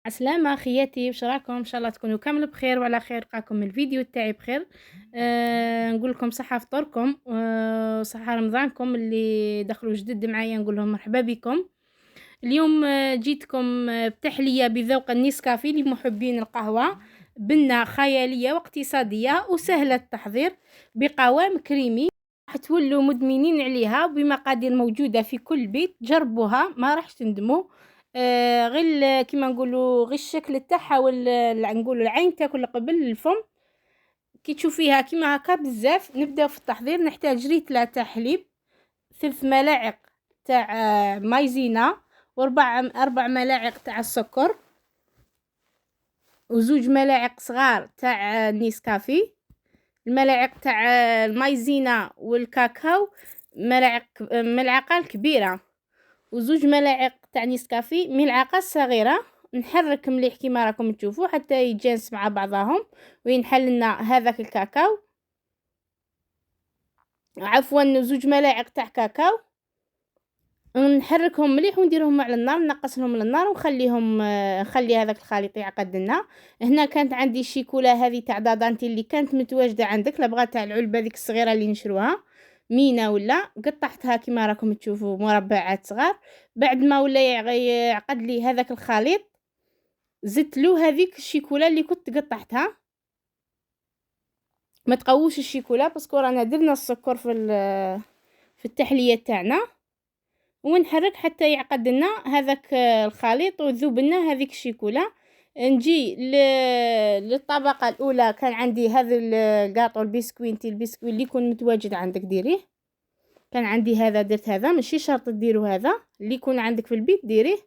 عسلامة خياتي، واش راكم؟ ان شاء الله تكونوا كامل بخير وعلى خير. لقاكم الفيديو تاعي بخير. نقول لكم صحة فطوركم وصحة رمضانكم اللي دخلوا جدد معايا، نقول لهم مرحبا بكم. اليوم جيتكم بتحلية بذوق النيسكافي لمحبين القهوة، بنة خيالية واقتصادية وسهلة التحضير بقوام كريمي، راح تولوا مدمنين عليها بمقادير موجودة في كل بيت. جربوها ما راح تندموا. غير كيما نقولوا غير الشكل تاعها نقولوا العين تاكل قبل الفم. كي تشوفيها كيما هكا بزاف. نبداو في التحضير. نحتاج ريتلة تاع حليب، 3 ملاعق تاع مايزينا، اربع ملاعق تاع السكر، وزوج ملاعق صغار تاع نيسكافي. الملاعق تاع المايزينا والكاكاو ملعقة الكبيرة، وزوج ملاعق تاع نيسكافي ملعقة صغيرة. نحرك مليح كيما راكم تشوفوا حتى يتجانس مع بعضهم وينحل لنا هذاك الكاكاو. عفوا زوج ملاعق تاع كاكاو. نحركهم مليح ونديرهم على النار، نقصهم للنار ونخليهم نخلي هذاك الخليط يعقد لنا. هنا كانت عندي الشيكولا هذه تاع دادانتي اللي كانت متواجده عندك، لا بغات تاع العلبه ديك الصغيره اللي نشروها مينا ولا قطعتها كما راكم تشوفوا مربعات صغار. بعد ما ولا يعقد لي هذاك الخليط زدت له هذيك الشيكولا اللي كنت قطعتها. ما تقووش الشيكولا باسكو رانا درنا السكر في التحليه تاعنا، ونحرك حتى يعقد لنا هذاك الخليط وذوب لنا هذيك الشيكولا. نجي للطبقه الاولى. كان عندي هذا الكاطو البسكوي اللي يكون متواجد عندك ديريه. كان عندي هذا درت هذا، ماشي شرط ديروا هذا اللي يكون عندك في البيت ديريه.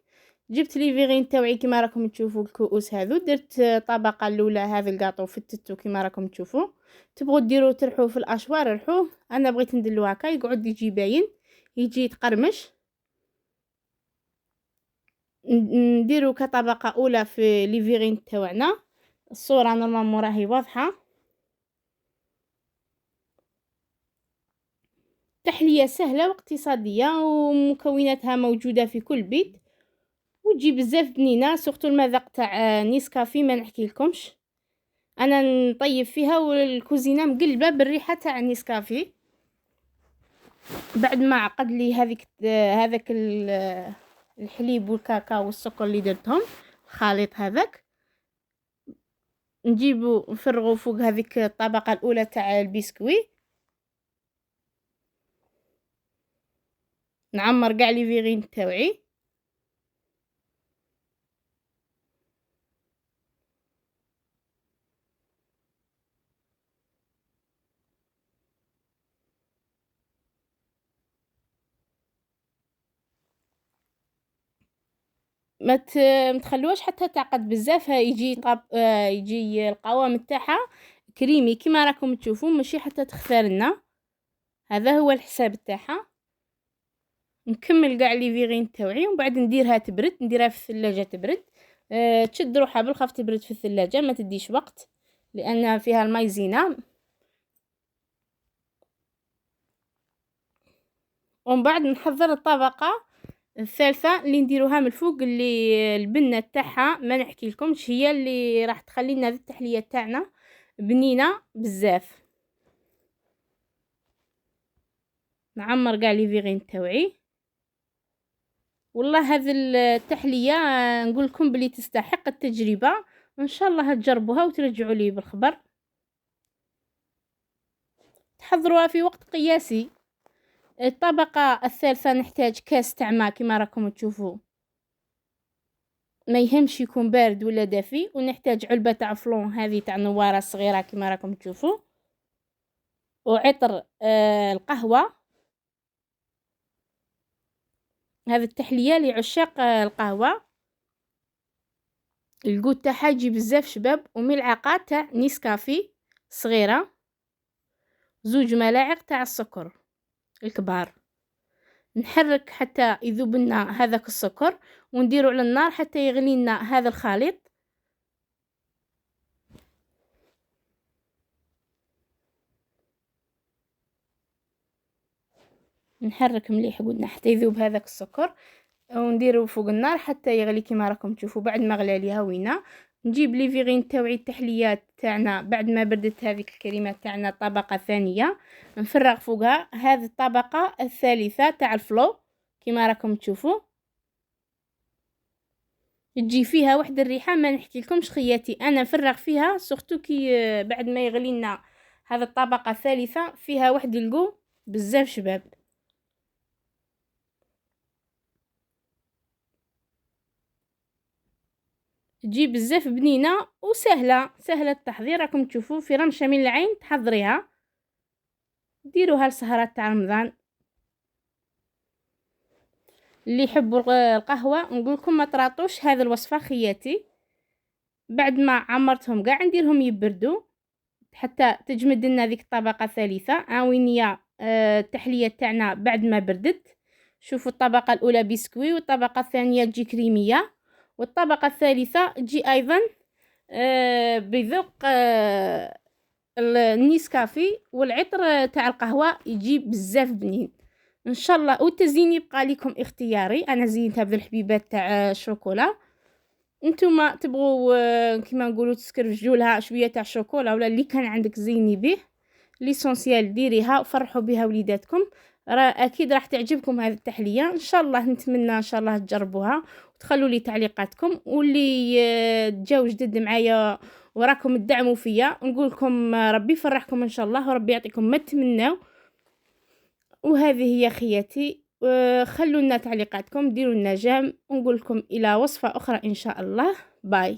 جبت لي فيغين تاوعي كما راكم تشوفوا الكؤوس هذو. درت الطبقه الاولى هذا الكاطو فتتو كما راكم تشوفوا. تبغوا ديروا ترحوه في الاشوار رحوه، انا بغيت ندلو هكا يقعد يجي باين، يجي يتقرمش. نديرو كطبقة أولى في لي فيغين تاوعنا. الصورة نورمالمون راهي واضحة. تحلية سهلة واقتصادية ومكوناتها موجودة في كل بيت وتجي بزاف بنينة. سورتو المذاق تاع نيسكافي ما نحكي لكمش، انا نطيب فيها والكوزينه مقلبه بالريحه تاع نيسكافي. بعد ما عقد لي هذاك الحليب والكاكاو والسكر اللي درتهم الخليط هذاك، نجيبو نفرغو فوق هذيك الطبقة الأولى تاع البسكوي. نعمر قاع لي فيغين تاوعي. متخلوش حتى تعقد بزاف. يجي يجي القوام تاعها كريمي كما راكم تشوفون، ماشي حتى تخثر لنا. هذا هو الحساب تاعها. نكمل قاع لي فيغين تاوعي ومن بعد نديرها تبرد، نديرها في الثلاجه تبرد. تشد روحها بالخف تبرد في الثلاجه، ما تديش وقت لان فيها المايزينا. ومن بعد نحضر الطبقه الثالثه اللي نديروها من الفوق، اللي البنه تاعها ما نحكي لكمش، هي اللي راح تخلي لنا التحليه تاعنا بنينه بزاف. نعمر قاع لي فيغين تاوعي. والله هذه التحليه نقول لكم بلي تستحق التجربه، وان شاء الله تجربوها وترجعوا لي بالخبر. تحضروها في وقت قياسي. الطبقه الثالثه نحتاج كاس تاع ماء كما راكم تشوفوا، ما يهمش يكون بارد ولا دافي. ونحتاج علبه تاع فلون هذه تاع نواره صغيره كما راكم تشوفوا، وعطر القهوه. هذه التحليه لعشاق القهوه. الجود تاعها يجي بزاف شباب. وملعقه تاع نيسكافي صغيره، زوج ملاعق تاع السكر الكبار. نحرك حتى يذوب لنا هذاك السكر ونديرو على النار حتى يغلي لنا هذا الخليط. نحرك مليح قلنا حتى يذوب هذاك السكر. ونديرو فوق النار حتى يغلي كما راكم تشوفوا. بعد ما غلى لي هاوينا نجيب لي فيغين تاوعي التحليات تاعنا بعد ما بردت هذيك الكريمه تاعنا طبقه ثانيه، نفرغ فوقها هذه الطبقه الثالثه تاع الفلو كما راكم تشوفوا. تجي فيها واحد الريحه ما نحكي لكمش خياتي، انا نفرغ فيها سورتو كي بعد ما يغلي لنا هذه الطبقه الثالثه فيها واحد القو بزاف شباب. تجي بزاف بنينه وسهله، سهله التحضير. راكم تشوفوا في رمشه من العين تحضريها، ديروها لسهرات تاع رمضان. اللي يحبوا القهوه نقول لكم ما تراطوش هذه الوصفه خياتي. بعد ما عمرتهم كاع نديرهم يبردوا حتى تجمد لنا ذيك الطبقه الثالثه. عاوينيه التحليه تاعنا بعد ما بردت. شوفوا الطبقه الاولى بسكوي، والطبقه الثانيه تجي كريميه، والطبقه الثالثه تجي ايضا بذوق النيسكافي، والعطر تاع القهوه يجي بزاف بنين ان شاء الله. والتزيين يبقى لكم اختياري، انا زينتها بالحبيبات تاع الشوكولا. نتوما تبغوا كيما نقولوا تسكرفجوا لها شويه تاع شوكولا ولا اللي كان عندك زيني به. ليسونسيال ديريها وفرحوا بها وليداتكم. اكيد راح تعجبكم هذه التحليه ان شاء الله. نتمنى ان شاء الله تجربوها وتخلوا لي تعليقاتكم، واللي تجاو جدد معايا وراكم تدعموا فيا نقول لكم ربي يفرحكم ان شاء الله وربي يعطيكم ما تمنوا. وهذه هي خياتي. خلوا لنا تعليقاتكم، ديروا لنا جام، ونقول لكم الى وصفه اخرى ان شاء الله. باي.